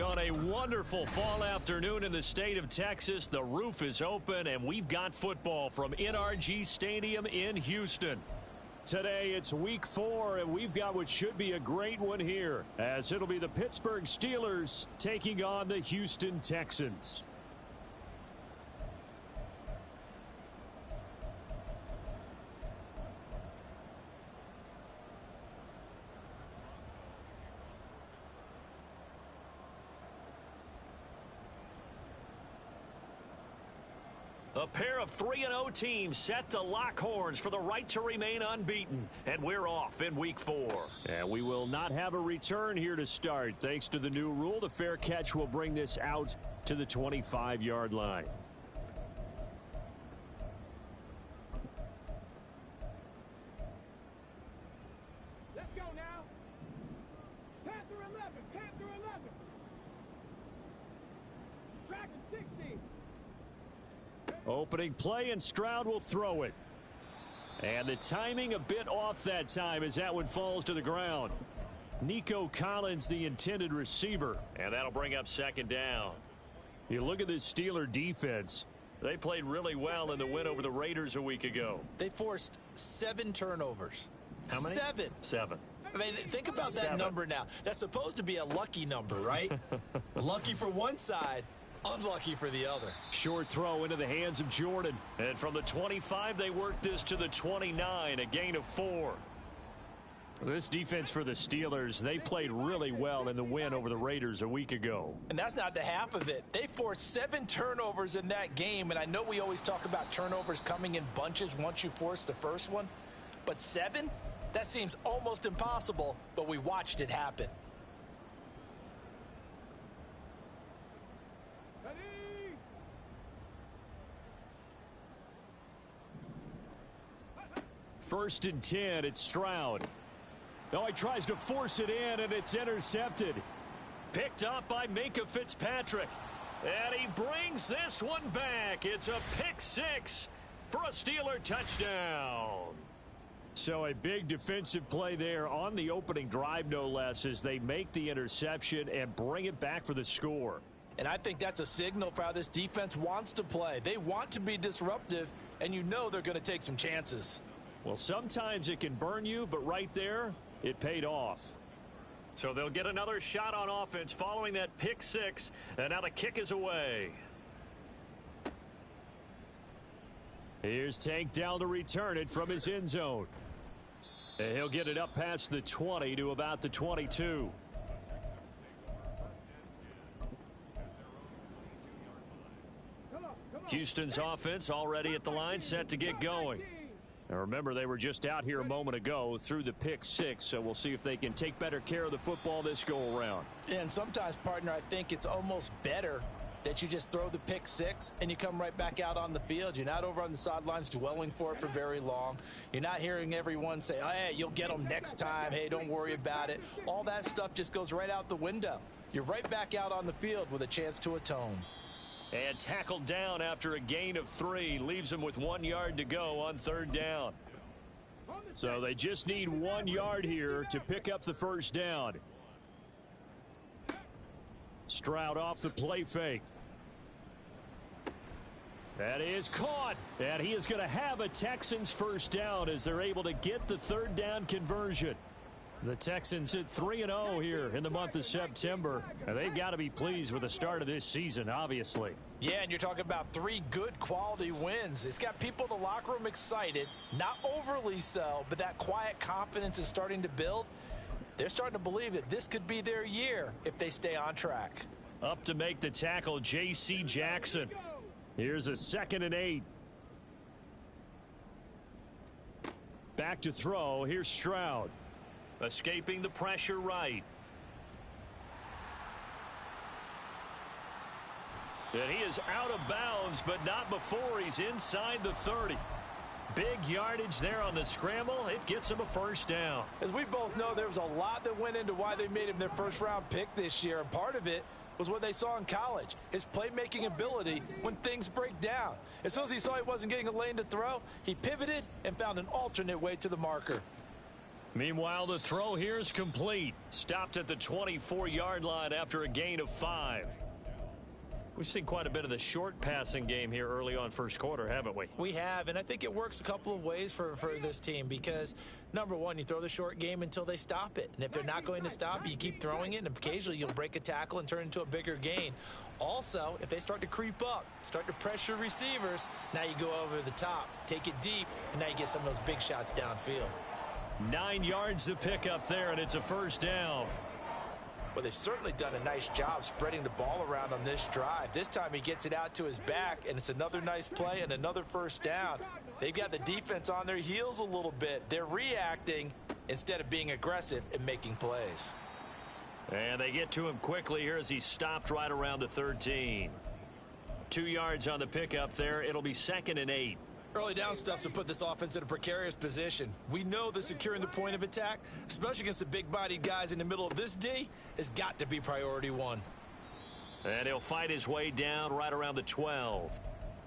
On a wonderful fall afternoon in the state of Texas, the roof is open, and we've got football from NRG Stadium in Houston. Today, it's week 4, and we've got what should be a great one here, as it'll be the Pittsburgh Steelers taking on the Houston Texans. A pair of 3-0 teams set to lock horns for the right to remain unbeaten. And we're off in week 4. And we will not have a return here to start. Thanks to the new rule, the fair catch will bring this out to the 25-yard line. Let's go now. Panther 11, Panther 11. Dragon 60. Opening play, and Stroud will throw it. And the timing a bit off that time as that one falls to the ground. Nico Collins, the intended receiver. And that'll bring up second down. You look at this Steeler defense. They played really well in the win over the Raiders a week ago. They forced 7 turnovers. How many? 7. 7. I mean, think about that number now. That's supposed to be a lucky number, right? Lucky for one side. Unlucky for the other. Short throw into the hands of Jordan. And from the 25, they work this to the 29, a gain of 4. This defense for the Steelers, they played really well in the win over the Raiders a week ago. And that's not the half of it. They forced 7 turnovers in that game, and I know we always talk about turnovers coming in bunches once you force the first one, but 7? That seems almost impossible, but we watched it happen. First and 10, it's Stroud. Oh, he tries to force it in, and it's intercepted. Picked up by Minka Fitzpatrick. And he brings this one back. It's a pick 6 for a Steeler touchdown. So a big defensive play there on the opening drive, no less, as they make the interception and bring it back for the score. And I think that's a signal for how this defense wants to play. They want to be disruptive, and you know they're going to take some chances. Well, sometimes it can burn you, but right there, it paid off. So they'll get another shot on offense following that pick 6, and now the kick is away. Here's Tank down to return it from his end zone. And he'll get it up past the 20 to about the 22. Houston's offense already at the line, set to get going. Now remember, they were just out here a moment ago through the pick 6, so we'll see if they can take better care of the football this go-around. And sometimes, partner, I think it's almost better that you just throw the pick 6 and you come right back out on the field. You're not over on the sidelines dwelling for it for very long. You're not hearing everyone say, oh, hey, you'll get them next time. Hey, don't worry about it. All that stuff just goes right out the window. You're right back out on the field with a chance to atone. And tackled down after a gain of 3. Leaves them with 1 yard to go on third down. So they just need 1 yard here to pick up the first down. Stroud off the play fake. That is caught. And he is going to have a Texans first down as they're able to get the third down conversion. The Texans hit 3-0 here in the month of September, and they've got to be pleased with the start of this season, obviously. Yeah, and you're talking about 3 good quality wins. It's got people in the locker room excited, not overly so, but that quiet confidence is starting to build. They're starting to believe that this could be their year if they stay on track. Up to make the tackle, J.C. Jackson. Here's a 2nd and 8. Back to throw. Here's Stroud. Escaping the pressure right. And he is out of bounds, but not before he's inside the 30. Big yardage there on the scramble. It gets him a first down. As we both know, there was a lot that went into why they made him their first-round pick this year, and part of it was what they saw in college, his playmaking ability when things break down. As soon as he saw he wasn't getting a lane to throw, he pivoted and found an alternate way to the marker. Meanwhile, the throw here is complete. Stopped at the 24-yard line after a gain of 5. We've seen quite a bit of the short passing game here early on first quarter, haven't we? We have, and I think it works a couple of ways for this team because, number one, you throw the short game until they stop it. And if they're not going to stop it, you keep throwing it, and occasionally you'll break a tackle and turn it into a bigger gain. Also, if they start to creep up, start to pressure receivers, now you go over the top, take it deep, and now you get some of those big shots downfield. 9 yards to pick up there, and it's a first down. Well, they've certainly done a nice job spreading the ball around on this drive. This time he gets it out to his back, and it's another nice play and another first down. They've got the defense on their heels a little bit. They're reacting instead of being aggressive and making plays. And they get to him quickly here as he stopped right around the 13. 2 yards on the pickup there. It'll be 2nd and 8. Early down stuff to put this offense in a precarious position. We know that securing the point of attack, especially against the big-bodied guys in the middle of this D, has got to be priority one. And he'll fight his way down right around the 12.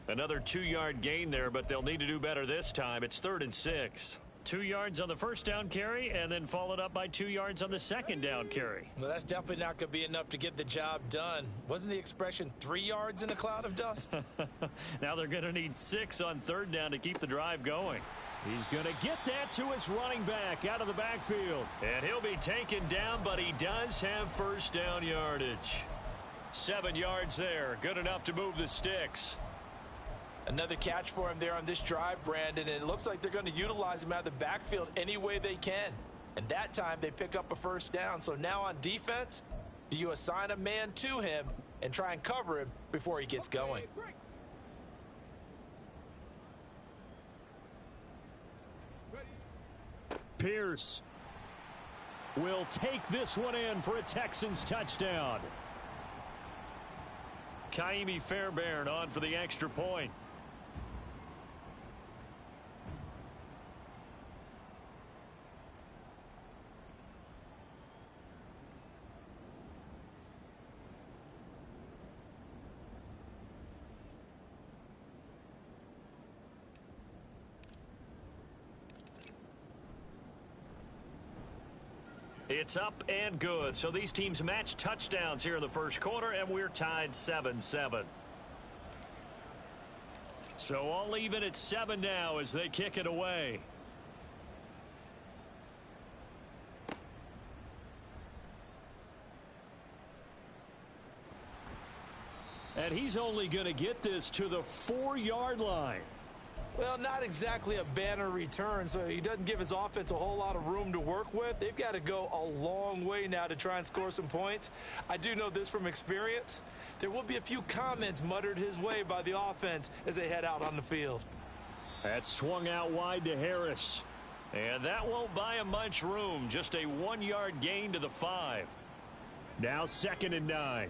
Another 2-yard gain there, but they'll need to do better this time. It's 3rd and 6. 2 yards on the first down carry, and then followed up by 2 yards on the second down carry. Well, that's definitely not going to be enough to get the job done. Wasn't the expression 3 yards in a cloud of dust? Now they're going to need 6 on 3rd down to keep the drive going. He's going to get that to his running back out of the backfield. And he'll be taken down, but he does have first down yardage. 7 yards there. Good enough to move the sticks. Another catch for him there on this drive, Brandon, and it looks like they're going to utilize him out of the backfield any way they can. And that time they pick up a first down. So now on defense, do you assign a man to him and try and cover him before he gets going? Pierce will take this one in for a Texans touchdown. Kaimi Fairbairn on for the extra point. It's up and good. So these teams match touchdowns here in the first quarter, and we're tied 7-7. So all even at 7 now as they kick it away. And he's only going to get this to the 4-yard line. Well, not exactly a banner return, so he doesn't give his offense a whole lot of room to work with. They've got to go a long way now to try and score some points. I do know this from experience. There will be a few comments muttered his way by the offense as they head out on the field. That swung out wide to Harris. And that won't buy him much room. Just a 1-yard gain to the 5. Now 2nd and 9.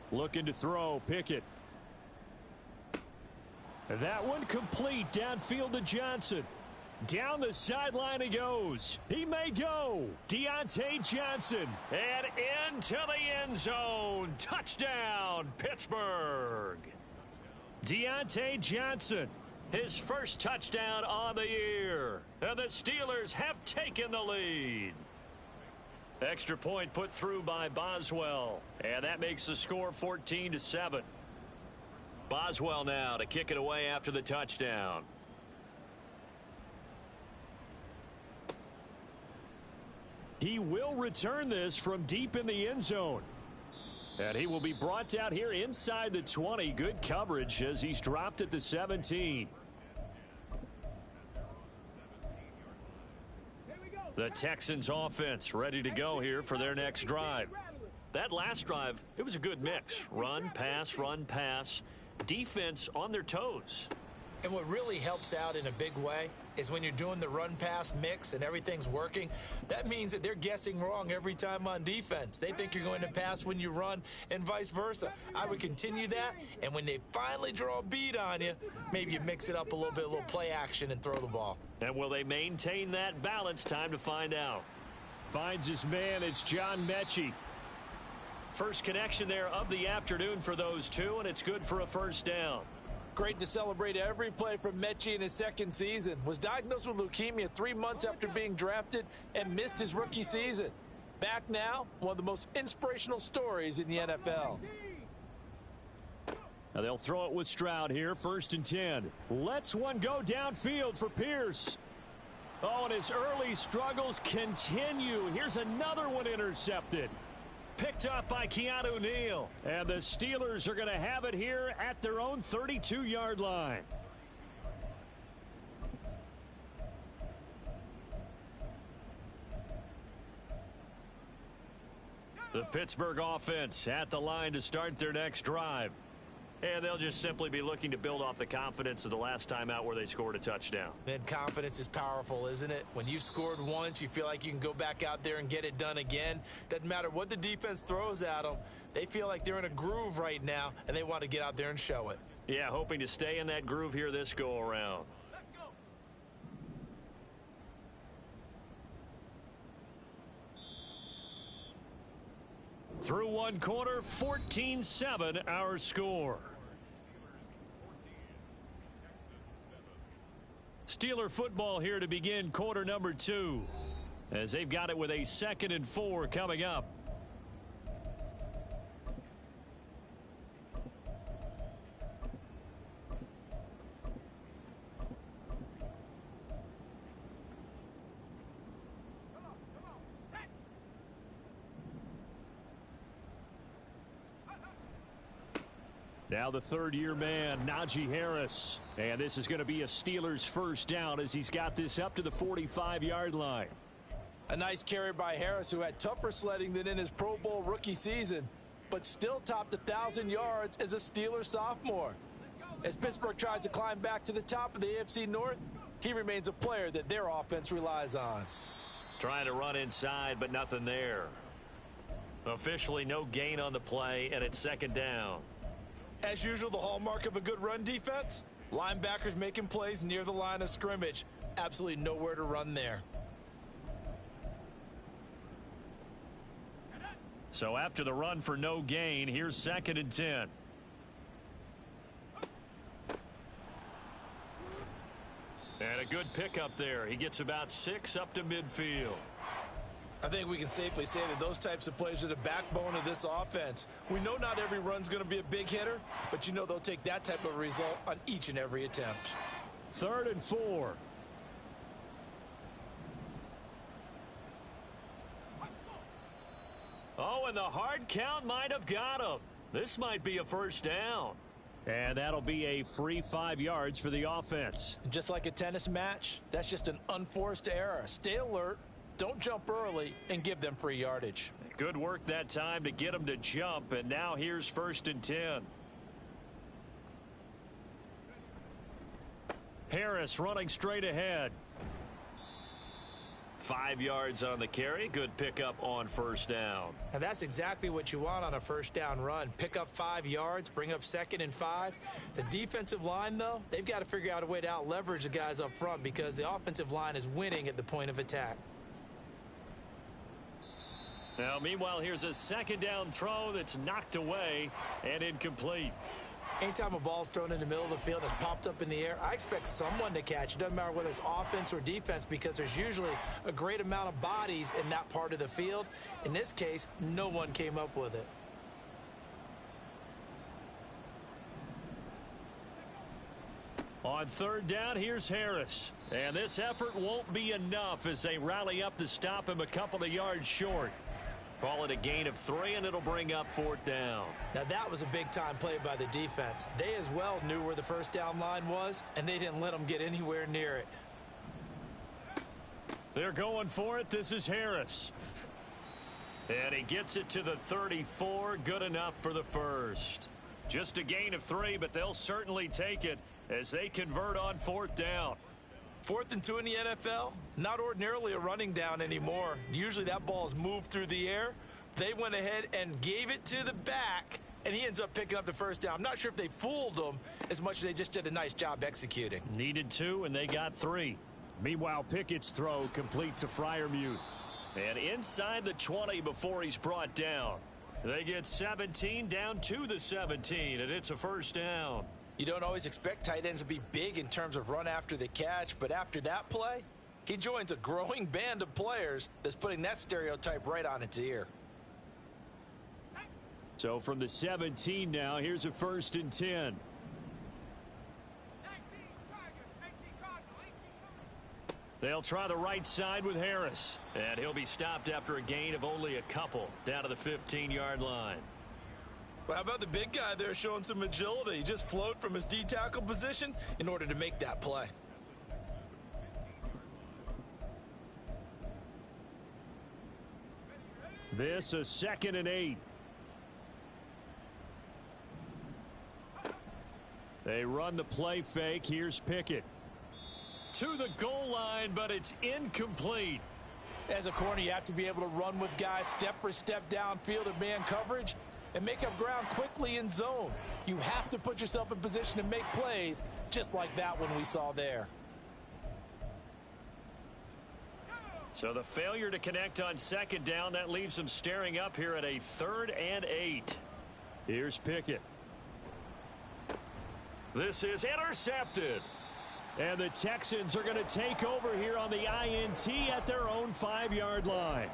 Looking to throw. Pickett. That one complete. Downfield to Johnson. Down the sideline he goes. He may go. Deontay Johnson. And into the end zone. Touchdown, Pittsburgh. Deontay Johnson. His first touchdown on the year. And the Steelers have taken the lead. Extra point put through by Boswell. And that makes the score 14-7. Boswell now to kick it away after the touchdown. He will return this from deep in the end zone. And he will be brought down here inside the 20. Good coverage as he's dropped at the 17. The Texans offense ready to go here for their next drive. That last drive, it was a good mix. Run, pass, defense on their toes. And what really helps out in a big way is when you're doing the run-pass mix and everything's working, that means that they're guessing wrong every time on defense. They think you're going to pass when you run and vice versa. I would continue that, and when they finally draw a beat on you, maybe you mix it up a little play action and throw the ball. And will they maintain that balance? Time to find out. Finds his man. It's John Mechie. First connection there of the afternoon for those two, and it's good for a first down. Great to celebrate every play from Mechie in his second season. Was diagnosed with leukemia 3 months after being drafted and missed his rookie season. Back now, one of the most inspirational stories in the NFL. Now they'll throw it with Stroud here, 1st and 10. Lets one go downfield for Pierce. Oh, and his early struggles continue. Here's another one intercepted. Picked up by Keanu Neal. And the Steelers are going to have it here at their own 32-yard line. The Pittsburgh offense at the line to start their next drive. And they'll just simply be looking to build off the confidence of the last time out where they scored a touchdown. Man, confidence is powerful, isn't it? When you've scored once, you feel like you can go back out there and get it done again. Doesn't matter what the defense throws at them. They feel like they're in a groove right now, and they want to get out there and show it. Yeah, hoping to stay in that groove here this go-around. Through one quarter, 14-7 our score. Steeler football here to begin quarter number 2, as they've got it with a 2nd and 4 coming up. Now the third-year man, Najee Harris. And this is going to be a Steelers first down as he's got this up to the 45-yard line. A nice carry by Harris, who had tougher sledding than in his Pro Bowl rookie season, but still topped 1,000 yards as a Steelers sophomore. As Pittsburgh tries to climb back to the top of the AFC North, he remains a player that their offense relies on. Trying to run inside, but nothing there. Officially no gain on the play, and it's 2nd down. As usual, the hallmark of a good run defense, linebackers making plays near the line of scrimmage. Absolutely nowhere to run there. So after the run for no gain, here's 2nd and 10. And a good pickup there. He gets about 6 up to midfield. I think we can safely say that those types of plays are the backbone of this offense. We know not every run's going to be a big hitter, but you know they'll take that type of result on each and every attempt. 3rd and 4. Oh, and the hard count might have got him. This might be a first down. And that'll be a free 5 yards for the offense. And just like a tennis match, that's just an unforced error. Stay alert. Don't jump early and give them free yardage. Good work that time to get them to jump, and now here's 1st and 10. Harris running straight ahead. 5 yards on the carry. Good pickup on first down. And that's exactly what you want on a first down run. Pick up 5 yards, bring up 2nd and 5. The defensive line, though, they've got to figure out a way to out-leverage the guys up front because the offensive line is winning at the point of attack. Now, meanwhile, here's a 2nd down throw that's knocked away and incomplete. Anytime a ball's thrown in the middle of the field and it's popped up in the air, I expect someone to catch. It doesn't matter whether it's offense or defense because there's usually a great amount of bodies in that part of the field. In this case, no one came up with it. On 3rd down, here's Harris. And this effort won't be enough as they rally up to stop him a couple of yards short. Call it a gain of 3, and it'll bring up 4th down. Now, that was a big-time play by the defense. They as well knew where the first down line was, and they didn't let them get anywhere near it. They're going for it. This is Harris. And he gets it to the 34. Good enough for the first. Just a gain of 3, but they'll certainly take it as they convert on 4th down. 4th and 2 in the NFL, not ordinarily a running down anymore. Usually that ball is moved through the air. They went ahead and gave it to the back, and he ends up picking up the first down. I'm not sure if they fooled him as much as they just did a nice job executing. Needed 2, and they got 3. Meanwhile, Pickett's throw complete to Freiermuth. And inside the 20 before he's brought down. They get 17 down to the 17, and it's a first down. You don't always expect tight ends to be big in terms of run after the catch, but after that play, he joins a growing band of players that's putting that stereotype right on its ear. So from the 17 now, here's a 1st and 10. They'll try the right side with Harris. And he'll be stopped after a gain of only a couple down to the 15-yard line. Well, how about the big guy there showing some agility? He just flowed from his D-tackle position in order to make that play. This a 2nd and 8. They run the play fake. Here's Pickett. To the goal line, but it's incomplete. As a corner, you have to be able to run with guys step for step downfield in man coverage and make up ground quickly in zone. You have to put yourself in position to make plays, just like that one we saw there. So the failure to connect on 2nd down, that leaves them staring up here at a 3rd and 8. Here's Pickett. This is intercepted. And the Texans are going to take over here on the INT at their own 5-yard line.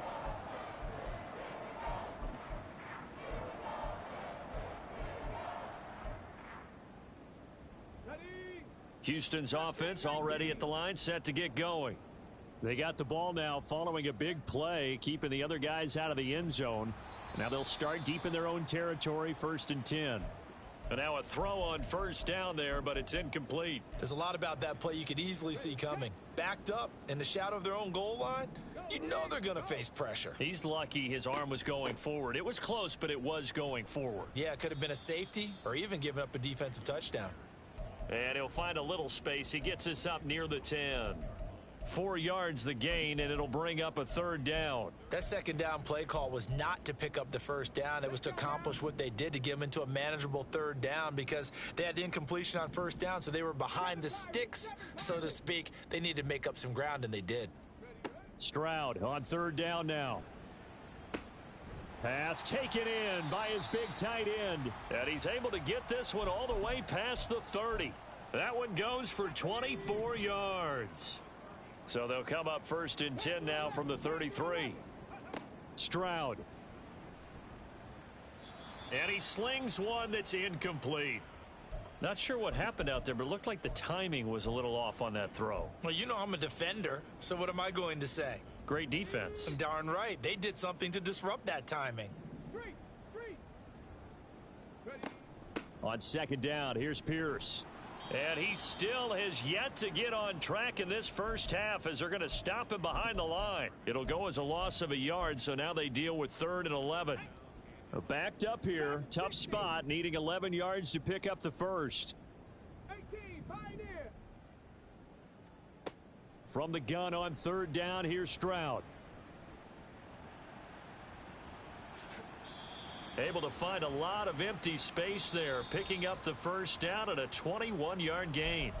Houston's offense already at the line, set to get going. They got the ball now following a big play, keeping the other guys out of the end zone. Now they'll start deep in their own territory, 1st and 10. And now a throw on 1st down there, but it's incomplete. There's a lot about that play you could easily see coming. Backed up in the shadow of their own goal line, you know they're going to face pressure. He's lucky his arm was going forward. It was close, but it was going forward. Yeah, it could have been a safety or even given up a defensive touchdown. And he'll find a little space. He gets us up near the 10. 4 yards the gain, and it'll bring up a 3rd down. That 2nd down play call was not to pick up the 1st down. It was to accomplish what they did, to get them into a manageable 3rd down, because they had incompletion on 1st down, so they were behind the sticks, so to speak. They needed to make up some ground, and they did. Stroud on 3rd down now. Pass taken in by his big tight end. And he's able to get this one all the way past the 30. That one goes for 24 yards. So they'll come up 1st and 10 now from the 33. Stroud. And he slings one that's incomplete. Not sure what happened out there, but it looked like the timing was a little off on that throw. Well, you know I'm a defender, so what am I going to say? Great defense. Darn right. They did something to disrupt that timing. On 2nd down, here's Pierce. And he still has yet to get on track in this 1st half as they're going to stop him behind the line. It'll go as a loss of a yard, so now they deal with 3rd and 11. Backed up here, tough spot, needing 11 yards to pick up the 1st. 18, Pioneer. From the gun on 3rd down, here's Stroud. Able to find a lot of empty space there, picking up the 1st down at a 21-yard gain.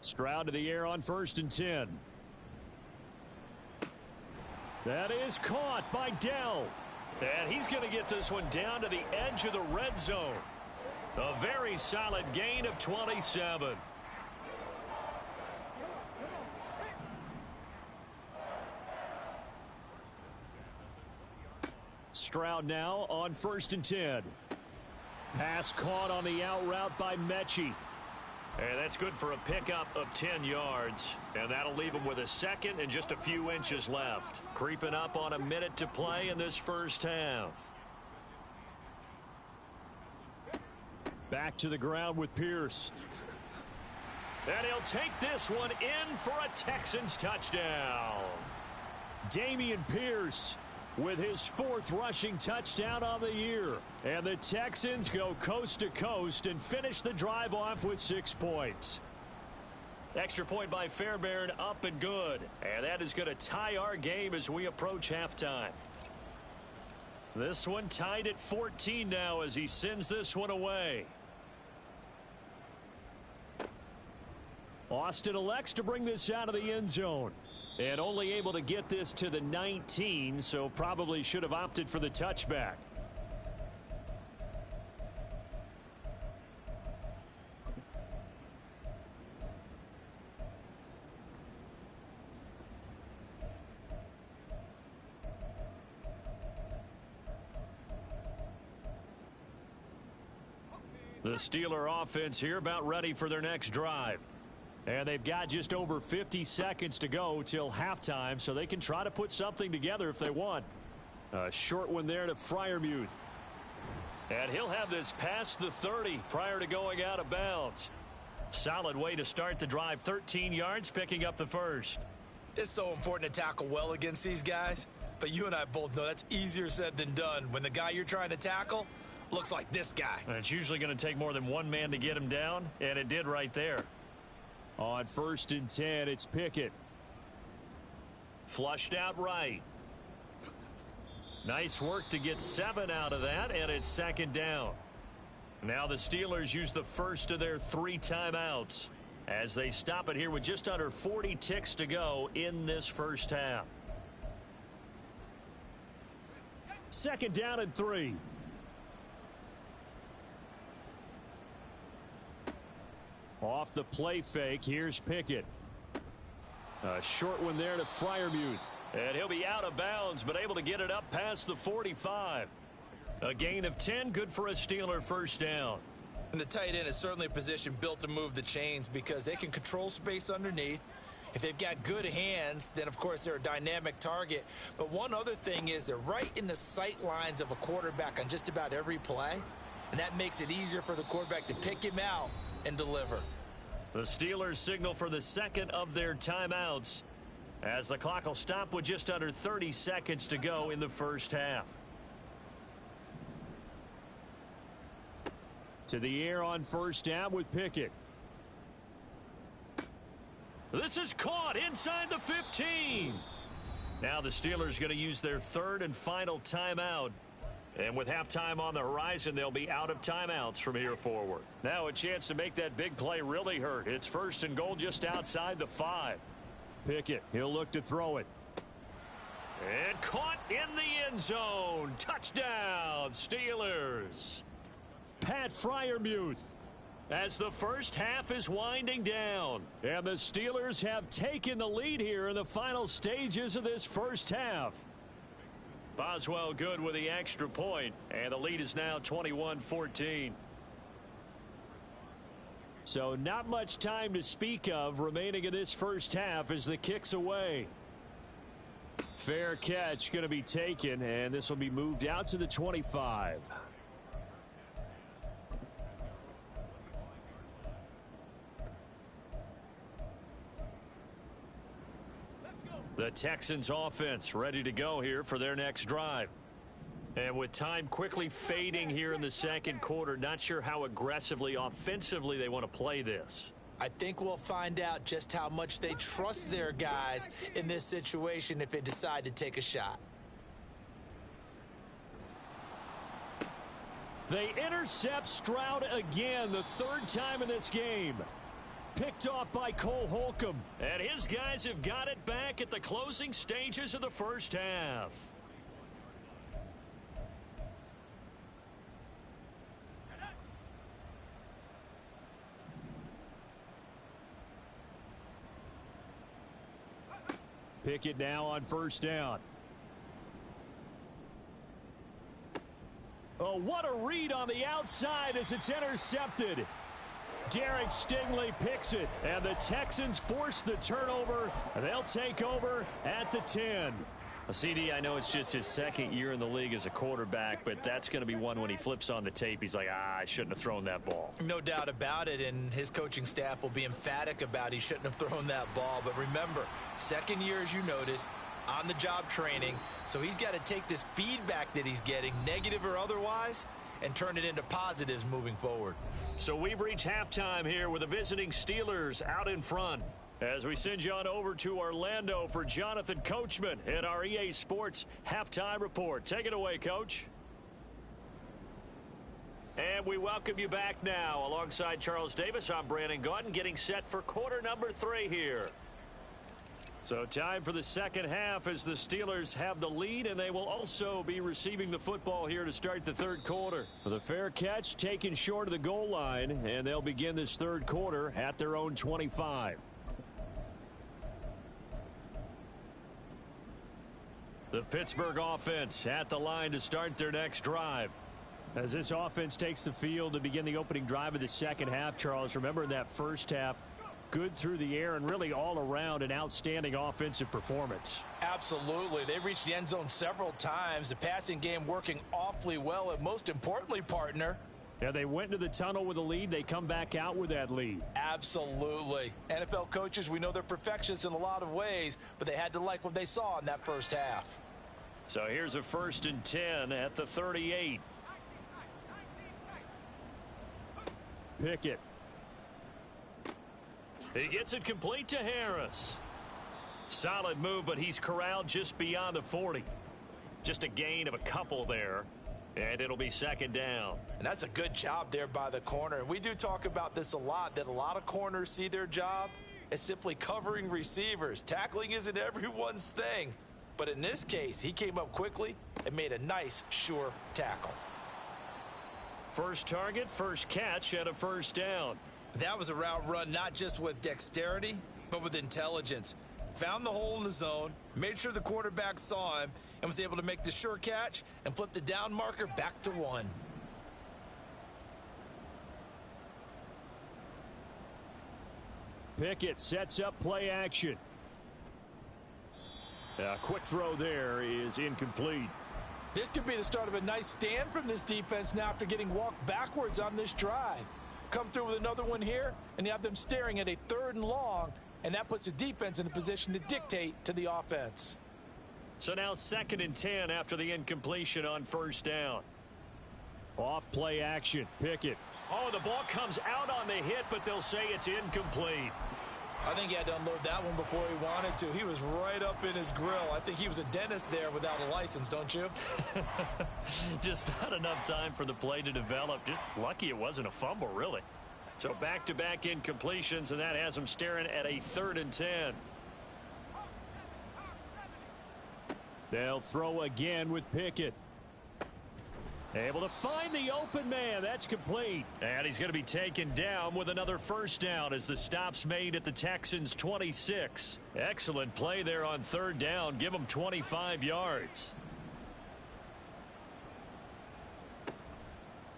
Stroud to the air on 1st and 10. That is caught by Dell. And he's going to get this one down to the edge of the red zone. A very solid gain of 27. Stroud now on 1st and 10. Pass caught on the out route by Mechie. And that's good for a pickup of 10 yards. And that'll leave him with a 2nd and just a few inches left. Creeping up on a minute to play in this 1st half. Back to the ground with Pierce. And he'll take this one in for a Texans touchdown. Dameon Pierce with his 4th rushing touchdown on the year. And the Texans go coast to coast and finish the drive off with 6 points. Extra point by Fairbairn, up and good. And that is going to tie our game as we approach halftime. This one tied at 14 now as he sends this one away. Austin elects to bring this out of the end zone. And only able to get this to the 19, so probably should have opted for the touchback. The Steeler offense here about ready for their next drive. And they've got just over 50 seconds to go till halftime, so they can try to put something together if they want. A short one there to Freiermuth. And he'll have this past the 30 prior to going out of bounds. Solid way to start the drive, 13 yards, picking up the first. It's so important to tackle well against these guys, but you and I both know that's easier said than done when the guy you're trying to tackle looks like this guy. And it's usually going to take more than one man to get him down, and it did right there. On 1st and 10, it's Pickett. Flushed out right. Nice work to get 7 out of that, and it's 2nd down. Now the Steelers use the first of their 3 timeouts as they stop it here with just under 40 ticks to go in this first half. 2nd down and 3. Off the play fake, here's Pickett. A short one there to Freiermuth. And he'll be out of bounds, but able to get it up past the 45. A gain of 10, good for a Steeler first down. And the tight end is certainly a position built to move the chains because they can control space underneath. If they've got good hands, then of course they're a dynamic target. But one other thing is they're right in the sight lines of a quarterback on just about every play. And that makes it easier for the quarterback to pick him out and deliver. The Steelers signal for the second of their timeouts as the clock will stop with just under 30 seconds to go in the first half. To the air on 1st down with Pickett. This is caught inside the 15. Now the Steelers going to use their 3rd and final timeout. And with halftime on the horizon, they'll be out of timeouts from here forward. Now a chance to make that big play really hurt. It's 1st and goal just outside the 5. Pickett, he'll look to throw it. And caught in the end zone. Touchdown, Steelers. Pat Freiermuth as the first half is winding down. And the Steelers have taken the lead here in the final stages of this first half. Boswell good with the extra point, and the lead is now 21-14. So not much time to speak of remaining in this first half as the kick's away. Fair catch going to be taken, and this will be moved out to the 25. The Texans offense ready to go here for their next drive. And with time quickly fading here in the second quarter, not sure how aggressively offensively they want to play this. I think we'll find out just how much they trust their guys in this situation if they decide to take a shot. They intercept Stroud again, the 3rd time in this game. Picked off by Cole Holcomb. And his guys have got it back at the closing stages of the first half. Pickett now on 1st down. Oh, what a read on the outside as it's intercepted. Derek Stingley picks it, and the Texans force the turnover. They'll take over at the 10. CD, I know it's just his 2nd year in the league as a quarterback, but that's going to be one when he flips on the tape. He's like, I shouldn't have thrown that ball. No doubt about it, and his coaching staff will be emphatic about he shouldn't have thrown that ball. But remember, 2nd year, as you noted, on-the-job training, so he's got to take this feedback that he's getting, negative or otherwise, and turn it into positives moving forward. So we've reached halftime here with the visiting Steelers out in front. As we send you on over to Orlando for Jonathan Coachman in our EA Sports Halftime Report. Take it away, Coach. And And we welcome you back now. Alongside Charles Davis, I'm Brandon Gaudin, getting set for quarter number 3 here. So time for the second half as the Steelers have the lead, and they will also be receiving the football here to start the third quarter. The fair catch taken short of the goal line, and they'll begin this third quarter at their own 25. The Pittsburgh offense at the line to start their next drive. As this offense takes the field to begin the opening drive of the second half, Charles, remember in that first half, good through the air and really all around an outstanding offensive performance. Absolutely. They reached the end zone several times. The passing game working awfully well, and most importantly, partner, yeah, they went into the tunnel with a lead. They come back out with that lead. Absolutely. NFL coaches, we know they're perfectionists in a lot of ways, but they had to like what they saw in that first half. So here's a 1st and 10 at the 38. Pickett. He gets it complete to Harris. Solid move, but he's corralled just beyond the 40. Just a gain of a couple there, and it'll be second down. And that's a good job there by the corner. And we do talk about this a lot, that a lot of corners see their job as simply covering receivers. Tackling isn't everyone's thing. But in this case, he came up quickly and made a nice, sure tackle. First target, first catch, and a first down. That was a route run not just with dexterity, but with intelligence. Found the hole in the zone, made sure the quarterback saw him, and was able to make the sure catch and flip the down marker back to 1. Pickett sets up play action. A quick throw there is incomplete. This could be the start of a nice stand from this defense now after getting walked backwards on this drive. Come through with another one here, and you have them staring at a 3rd and long, and that puts the defense in a position to dictate to the offense. So now 2nd and 10 after the incompletion on first down. Off play action. Pickett. Oh, the ball comes out on the hit, but they'll say it's incomplete. I think he had to unload that one before he wanted to. He was right up in his grill. I think he was a dentist there without a license, don't you? Just not enough time for the play to develop. Just lucky it wasn't a fumble, really. So back-to-back incompletions, and that has them staring at a 3rd and 10. They'll throw again with Pickett. Able to find the open man. That's complete. And he's going to be taken down with another first down as the stop's made at the Texans' 26. Excellent play there on 3rd down. Give them 25 yards.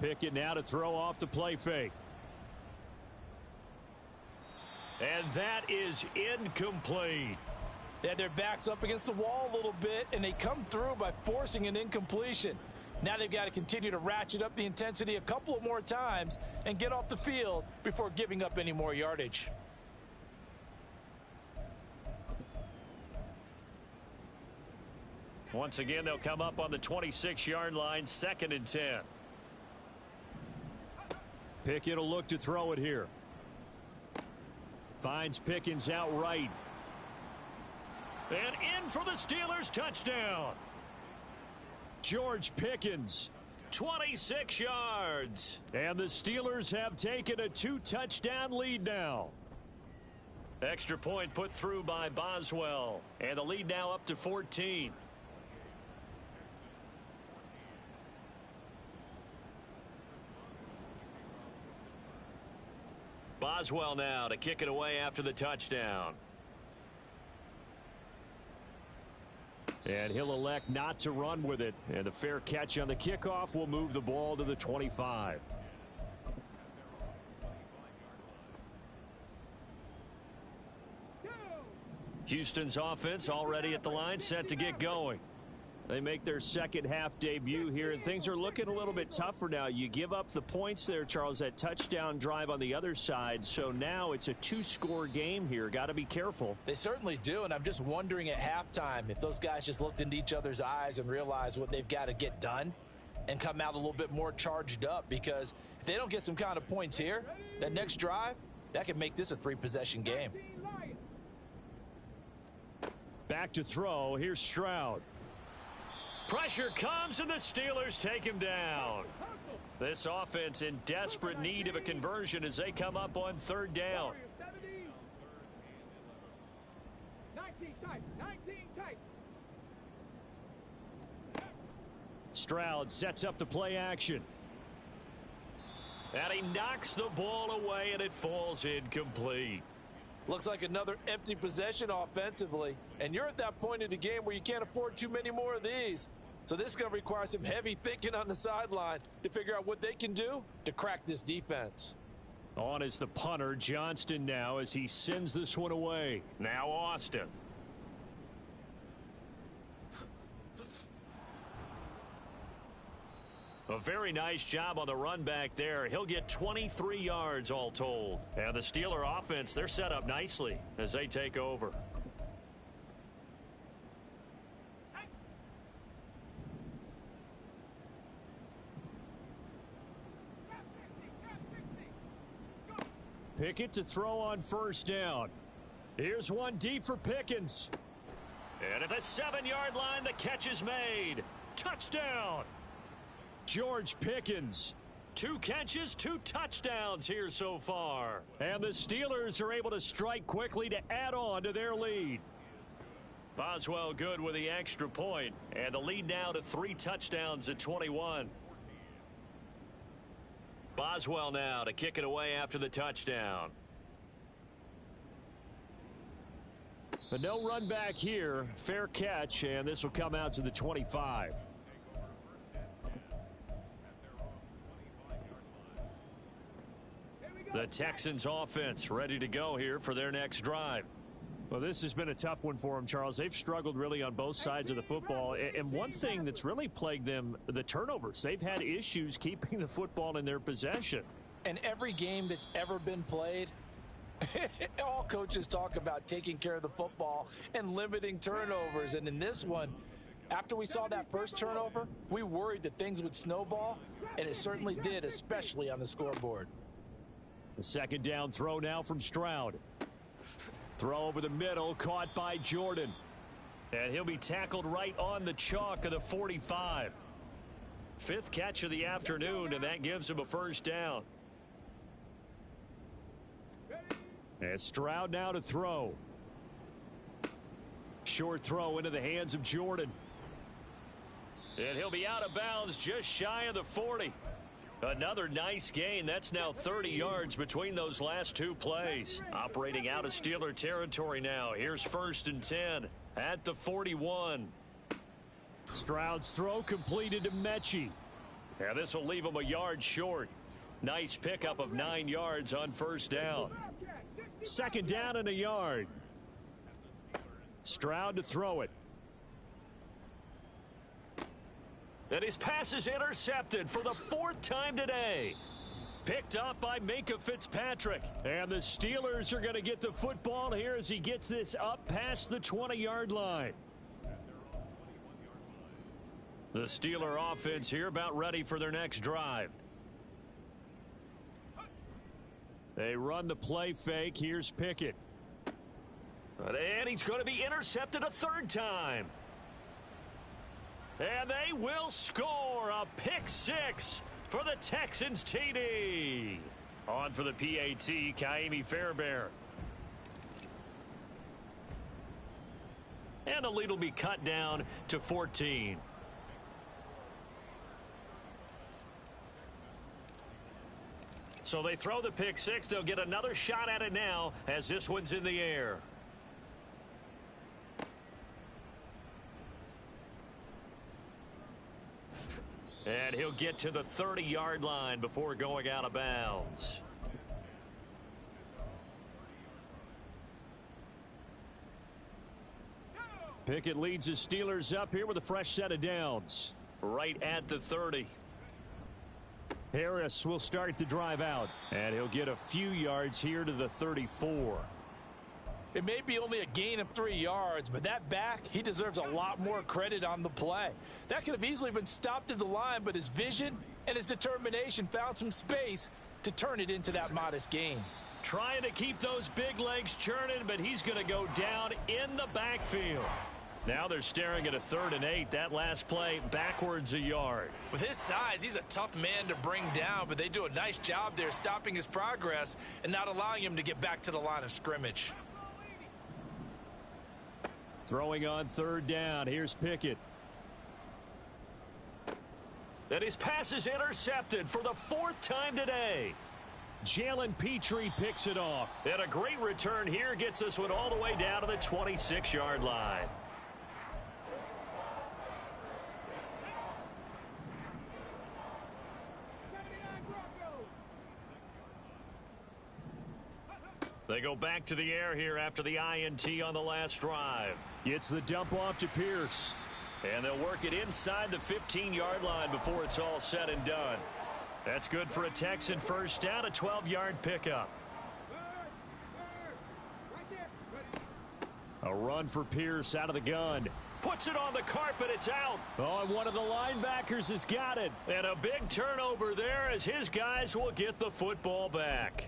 Pickett now to throw off the play fake. And that is incomplete. They had their backs up against the wall a little bit, and they come through by forcing an incompletion. Now they've got to continue to ratchet up the intensity a couple of more times and get off the field before giving up any more yardage. Once again, they'll come up on the 26-yard line, 2nd and 10. Pickett will look to throw it here. Finds Pickens outright. And in for the Steelers, touchdown. George Pickens, 26 yards. And the Steelers have taken a 2-touchdown lead now. Extra point put through by Boswell. And the lead now up to 14. Boswell now to kick it away after the touchdown. And he'll elect not to run with it. And the fair catch on the kickoff will move the ball to the 25. Houston's offense already at the line, set to get going. They make their second half debut here, and things are looking a little bit tougher now. You give up the points there, Charles, that touchdown drive on the other side. So now it's a 2-score game here. Got to be careful. They certainly do, and I'm just wondering at halftime if those guys just looked into each other's eyes and realized what they've got to get done and come out a little bit more charged up, because if they don't get some kind of points here, that next drive, that could make this a 3-possession game. Back to throw. Here's Stroud. Pressure comes, and the Steelers take him down. This offense in desperate need of a conversion as they come up on third down. 19 tight, 19 tight. Stroud sets up the play action. And he knocks the ball away, and it falls incomplete. Looks like another empty possession offensively. And you're at that point in the game where you can't afford too many more of these. So this is going to require some heavy thinking on the sideline to figure out what they can do to crack this defense. On is the punter, Johnston, now as he sends this one away. Now Austin. A very nice job on the run back there. He'll get 23 yards all told. And the Steeler offense, they're set up nicely as they take over. Pickett to throw on first down. Here's one deep for Pickens. And at the 7-yard line, the catch is made. Touchdown. George Pickens. 2 catches, 2 touchdowns here so far. And the Steelers are able to strike quickly to add on to their lead. Boswell good with the extra point. And the lead now to 3 touchdowns at 21. Boswell now to kick it away after the touchdown. But no run back here. Fair catch, and this will come out to the 25. The Texans offense ready to go here for their next drive. Well, this has been a tough one for them, Charles. They've struggled really on both sides of the football. And one thing that's really plagued them, the turnovers. They've had issues keeping the football in their possession. And every game that's ever been played, all coaches talk about taking care of the football and limiting turnovers. And in this one, after we saw that first turnover, we worried that things would snowball, and it certainly did, especially on the scoreboard. The second down throw now from Stroud. Throw over the middle, caught by Jordan. And he'll be tackled right on the chalk of the 45. 5th catch of the afternoon, and that gives him a first down. And Stroud now to throw. Short throw into the hands of Jordan. And he'll be out of bounds just shy of the 40. Another nice gain. That's now 30 yards between those last 2 plays. Operating out of Steeler territory now. Here's 1st and 10 at the 41. Stroud's throw completed to Mechie. And this will leave him a yard short. Nice pickup of 9 yards on first down. 2nd down and a yard. Stroud to throw it. And his pass is intercepted for the 4th time today. Picked up by Minka Fitzpatrick. And the Steelers are going to get the football here as he gets this up past the 20-yard line. The Steeler offense here about ready for their next drive. They run the play fake. Here's Pickett. And he's going to be intercepted a 3rd time. And they will score a pick 6 for the Texans TD. On for the PAT, Kaimi Fairbairn. And the lead will be cut down to 14. So they throw the pick 6. They'll get another shot at it now as this one's in the air. And he'll get to the 30-yard line before going out of bounds. Pickett leads his Steelers up here with a fresh set of downs. Right at the 30. Harris will start the drive out. And he'll get a few yards here to the 34. It may be only a gain of 3 yards, but that back, he deserves a lot more credit on the play. That could have easily been stopped at the line, but his vision and his determination found some space to turn it into that modest gain. Trying to keep those big legs churning, but he's going to go down in the backfield. Now they're staring at a 3rd and 8. That last play backwards a yard. With his size, he's a tough man to bring down, but they do a nice job there stopping his progress and not allowing him to get back to the line of scrimmage. Throwing on 3rd down. Here's Pickett. And his pass is intercepted for the 4th time today. Jalen Petrie picks it off. And a great return here gets this one all the way down to the 26-yard line. They go back to the air here after the INT on the last drive. Gets the dump off to Pierce. And they'll work it inside the 15-yard line before it's all said and done. That's good for a Texan first down, a 12-yard pickup. A run for Pierce out of the gun. Puts it on the carpet, it's out. Oh, and one of the linebackers has got it. And a big turnover there as his guys will get the football back.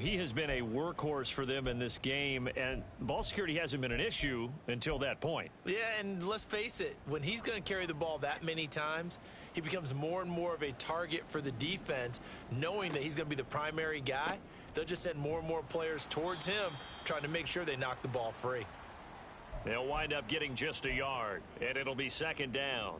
He has been a workhorse for them in this game, and ball security hasn't been an issue until that point. Yeah, and let's face it, when he's going to carry the ball that many times, he becomes more and more of a target for the defense, knowing that he's going to be the primary guy. They'll just send more and more players towards him, trying to make sure they knock the ball free. They'll wind up getting just a yard, and it'll be 2nd down.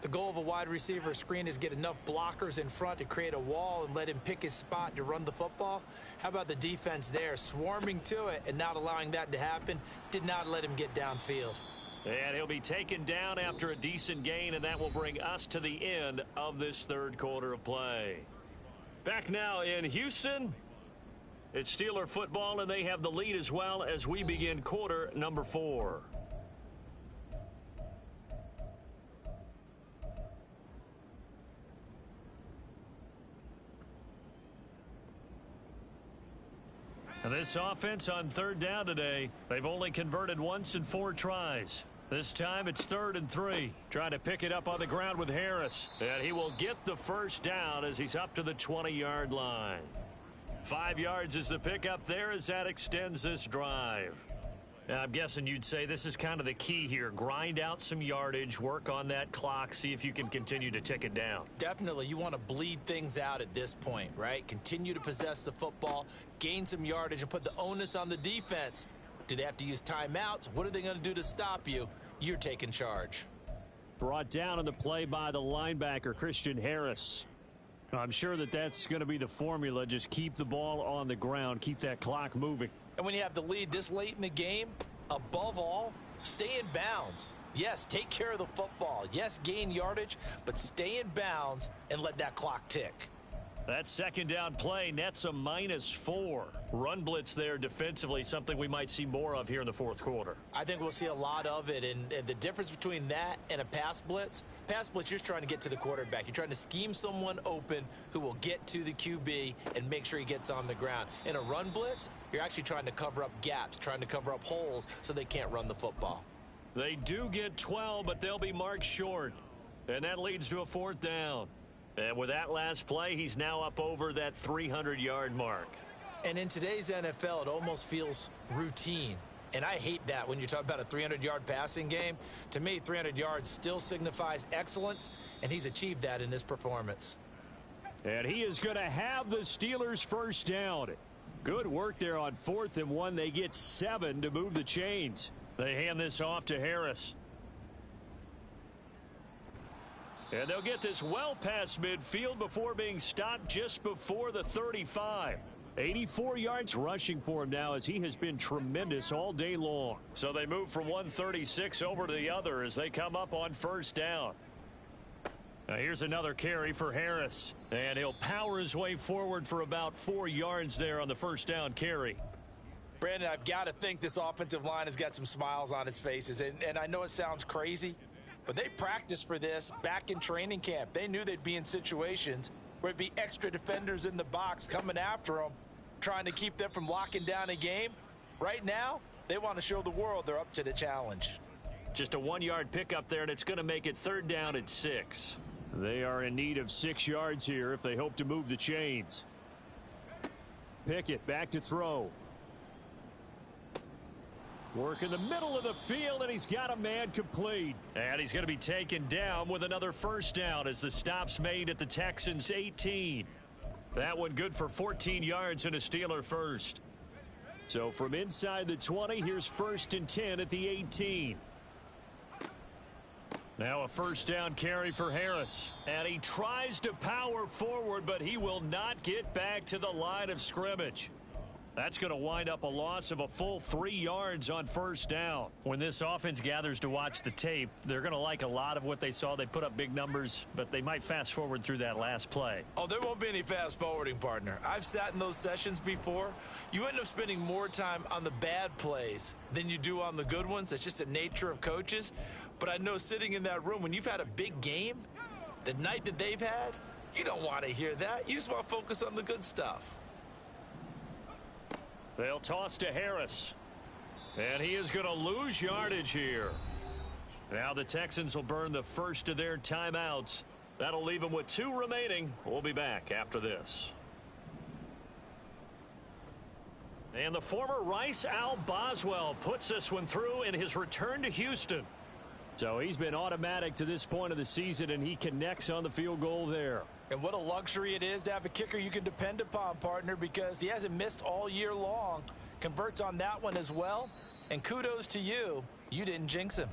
The goal of a wide receiver screen is get enough blockers in front to create a wall and let him pick his spot to run the football. How about the defense there, swarming to it and not allowing that to happen? Did not let him get downfield. And he'll be taken down after a decent gain, and that will bring us to the end of this 3rd quarter of play. Back now in Houston, it's Steeler football, and they have the lead as well as we begin quarter number 4. And this offense on 3rd down today, they've only converted once in 4 tries. This time it's 3rd and 3. Trying to pick it up on the ground with Harris. And he will get the first down as he's up to the 20-yard line. 5 yards is the pickup there as that extends this drive. I'm guessing you'd say this is kind of the key here. Grind out some yardage, work on that clock, see if you can continue to tick it down. Definitely. You want to bleed things out at this point, right? Continue to possess the football, gain some yardage, and put the onus on the defense. Do they have to use timeouts? What are they going to do to stop you? You're taking charge. Brought down on the play by the linebacker, Christian Harris. I'm sure that that's going to be the formula. Just keep the ball on the ground, keep that clock moving. And when you have the lead this late in the game, above all, stay in bounds. Yes, take care of the football. Yes, gain yardage, but stay in bounds and let that clock tick. That 2nd down play nets a -4. Run blitz there defensively, something we might see more of here in the 4th quarter. I think we'll see a lot of it, and the difference between that and a pass blitz, you're just trying to get to the quarterback. You're trying to scheme someone open who will get to the QB and make sure he gets on the ground. In a run blitz, you're actually trying to cover up gaps, trying to cover up holes so they can't run the football. They do get 12, but they'll be marked short, and that leads to a 4th down. And with that last play, he's now up over that 300-yard mark. And in today's NFL, it almost feels routine. And I hate that when you talk about a 300-yard passing game. To me, 300 yards still signifies excellence, and he's achieved that in this performance. And he is going to have the Steelers' first down. Good work there on 4th and 1. They get 7 to move the chains. They hand this off to Harris. And they'll get this well past midfield before being stopped just before the 35. 84 yards rushing for him now as he has been tremendous all day long. So they move from 136 over to the other as they come up on 1st down. Now here's another carry for Harris. And he'll power his way forward for about 4 yards there on the 1st down carry. Brandon, I've got to think this offensive line has got some smiles on its faces. And I know it sounds crazy, but they practiced for this back in training camp. They knew they'd be in situations where it'd be extra defenders in the box coming after them, trying to keep them from locking down a game. Right now, they want to show the world they're up to the challenge. Just a 1-yard pickup there, and it's going to make it 3rd down at 6. They are in need of 6 yards here if they hope to move the chains. Pickett back to throw. Work in the middle of the field, and he's got a man complete. And he's going to be taken down with another first down as the stop's made at the Texans' 18. That one good for 14 yards and a Steeler first. So from inside the 20, here's 1st and 10 at the 18. Now a first down carry for Harris. And he tries to power forward, but he will not get back to the line of scrimmage. That's going to wind up a loss of a full 3 yards on first down. When this offense gathers to watch the tape, they're going to like a lot of what they saw. They put up big numbers, but they might fast forward through that last play. Oh, there won't be any fast forwarding, partner. I've sat in those sessions before. You end up spending more time on the bad plays than you do on the good ones. That's just the nature of coaches. But I know sitting in that room, when you've had a big game, the night that they've had, you don't want to hear that. You just want to focus on the good stuff. They'll toss to Harris. And he is going to lose yardage here. Now the Texans will burn the first of their timeouts. That'll leave them with 2 remaining. We'll be back after this. And the former Rice Al Boswell puts this one through in his return to Houston. So he's been automatic to this point of the season, and he connects on the field goal there. And what a luxury it is to have a kicker you can depend upon, partner, because he hasn't missed all year long. Converts on that one as well. And kudos to you. You didn't jinx him.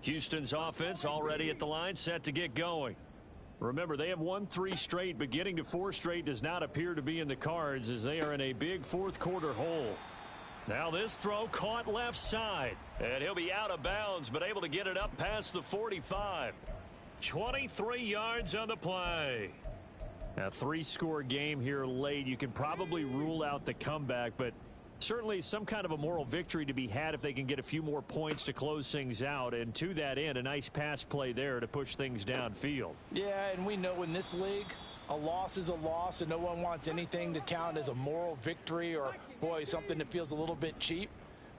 Houston's offense already at the line, set to get going. Remember, they have won 3 straight, but getting to 4 straight does not appear to be in the cards as they are in a big fourth quarter hole. Now this throw caught left side, and he'll be out of bounds, but able to get it up past the 45. 23 yards on the play. A 3-score game here late. You can probably rule out the comeback, but certainly some kind of a moral victory to be had if they can get a few more points to close things out. And to that end, a nice pass play there to push things downfield. Yeah, and we know in this league, a loss is a loss, and no one wants anything to count as a moral victory or, boy, something that feels a little bit cheap.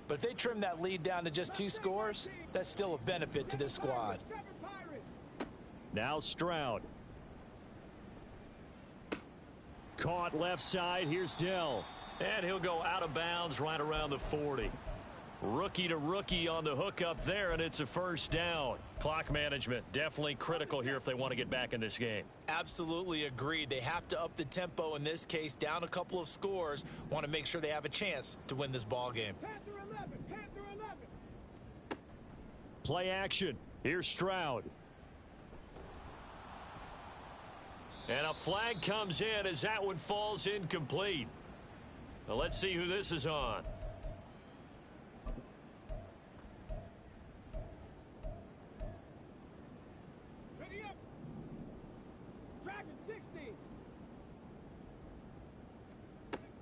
But if they trim that lead down to just 2 scores, that's still a benefit to this squad. Now Stroud. Caught left side. Here's Dell. And he'll go out of bounds right around the 40. Rookie to rookie on the hookup there, and it's a first down. Clock management definitely critical here if they want to get back in this game. Absolutely agreed. They have to up the tempo in this case, down a couple of scores. Want to make sure they have a chance to win this ball game. Play action. Here's Stroud. And a flag comes in as that one falls incomplete. Now let's see who this is on. Ready up. Dragon 60.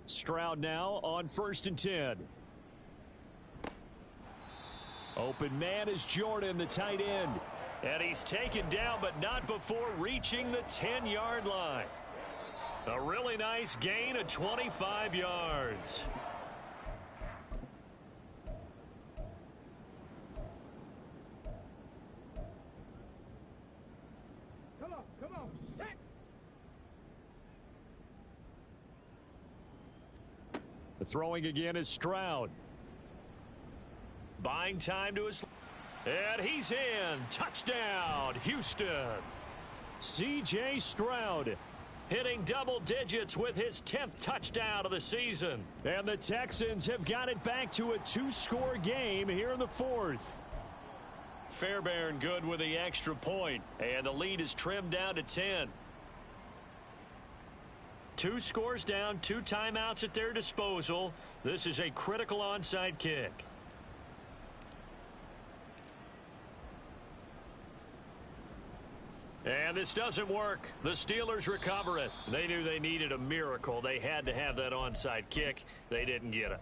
Stroud now on 1st and 10. Open man is Jordan, the tight end. And he's taken down, but not before reaching the 10-yard line. A really nice gain of 25 yards. Come on, set. The throwing again is Stroud. Buying time to his... And he's in. Touchdown, Houston. C.J. Stroud hitting double digits with his 10th touchdown of the season. And the Texans have got it back to a 2-score game here in the 4th. Fairbairn good with the extra point. And the lead is trimmed down to 10. 2 scores down, 2 timeouts at their disposal. This is a critical onside kick. And this doesn't work. The Steelers recover it. They knew they needed a miracle. They had to have that onside kick. They didn't get it.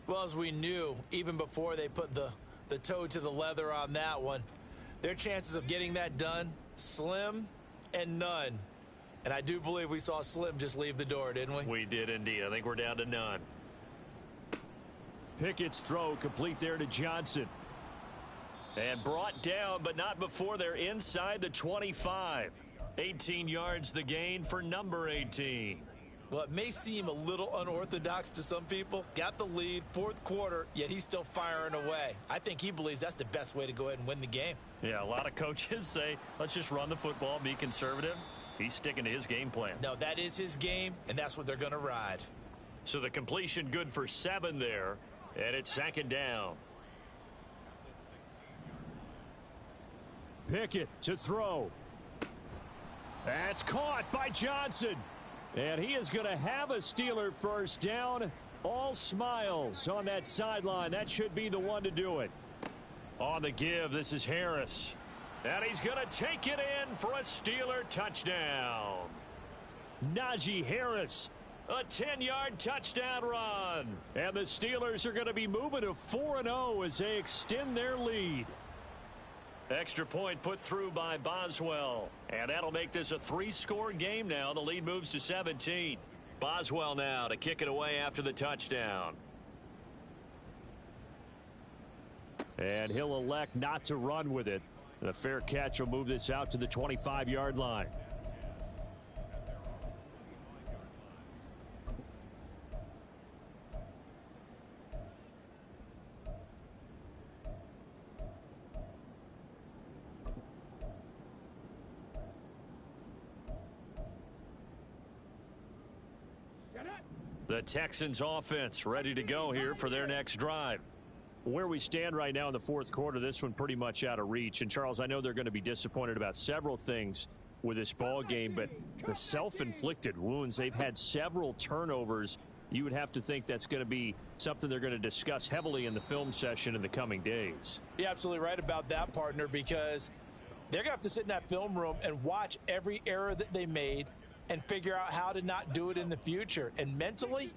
Well, as we knew, even before they put the toe to the leather on that one, their chances of getting that done, slim and none. And I do believe we saw Slim just leave the door, didn't we? We did indeed. I think we're down to none. Pickett's throw complete there to Johnson. And brought down, but not before they're inside the 25. 18 yards the gain for number 18. Well, it may seem a little unorthodox to some people. Got the lead, fourth quarter, yet he's still firing away. I think he believes that's the best way to go ahead and win the game. Yeah, a lot of coaches say, let's just run the football, be conservative. He's sticking to his game plan. No, that is his game, and that's what they're going to ride. So the completion good for 7 there, and it's 2nd down. Pickett to throw. That's caught by Johnson. And he is going to have a Steeler first down. All smiles on that sideline. That should be the one to do it. On the give, this is Harris. And he's going to take it in for a Steeler touchdown. Najee Harris, a 10-yard touchdown run. And the Steelers are going to be moving to 4-0 as they extend their lead. Extra point put through by Boswell. And that'll make this a 3-score game now. The lead moves to 17. Boswell now to kick it away after the touchdown. And he'll elect not to run with it. And a fair catch will move this out to the 25-yard line. The Texans offense ready to go here for their next drive. Where we stand right now in the fourth quarter, this one pretty much out of reach. And, Charles, I know they're going to be disappointed about several things with this ball game, but the self-inflicted wounds, they've had several turnovers. You would have to think that's going to be something they're going to discuss heavily in the film session in the coming days. You're absolutely right about that, partner, because they're going to have to sit in that film room and watch every error that they made and figure out how to not do it in the future. And mentally,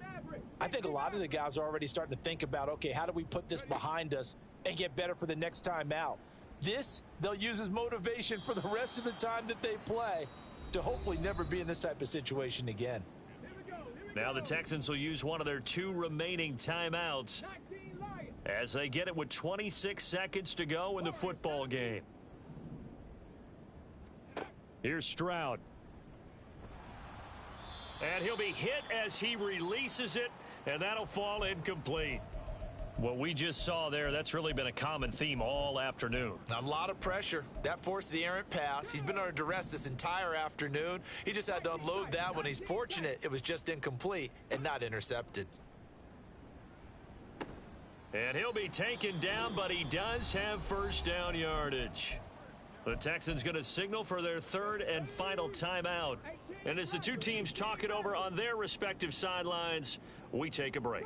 I think a lot of the guys are already starting to think about, okay, how do we put this behind us and get better for the next time out? This, they'll use as motivation for the rest of the time that they play to hopefully never be in this type of situation again. Now the Texans will use one of their 2 remaining timeouts as they get it with 26 seconds to go in the football game. Here's Stroud. And he'll be hit as he releases it, and that'll fall incomplete. What we just saw there, that's really been a common theme all afternoon. A lot of pressure. That forced the errant pass. He's been under duress this entire afternoon. He just had to unload that one. He's fortunate it was just incomplete and not intercepted. And he'll be taken down, but he does have first down yardage. The Texans going to signal for their 3rd and final timeout. And as the 2 teams talk it over on their respective sidelines, we take a break.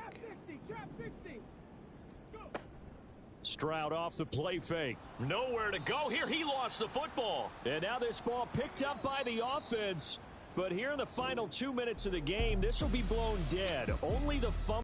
Stroud off the play fake. Nowhere to go here. He lost the football. And now this ball picked up by the offense. But here in the final 2 minutes of the game, this will be blown dead. Only the fumble.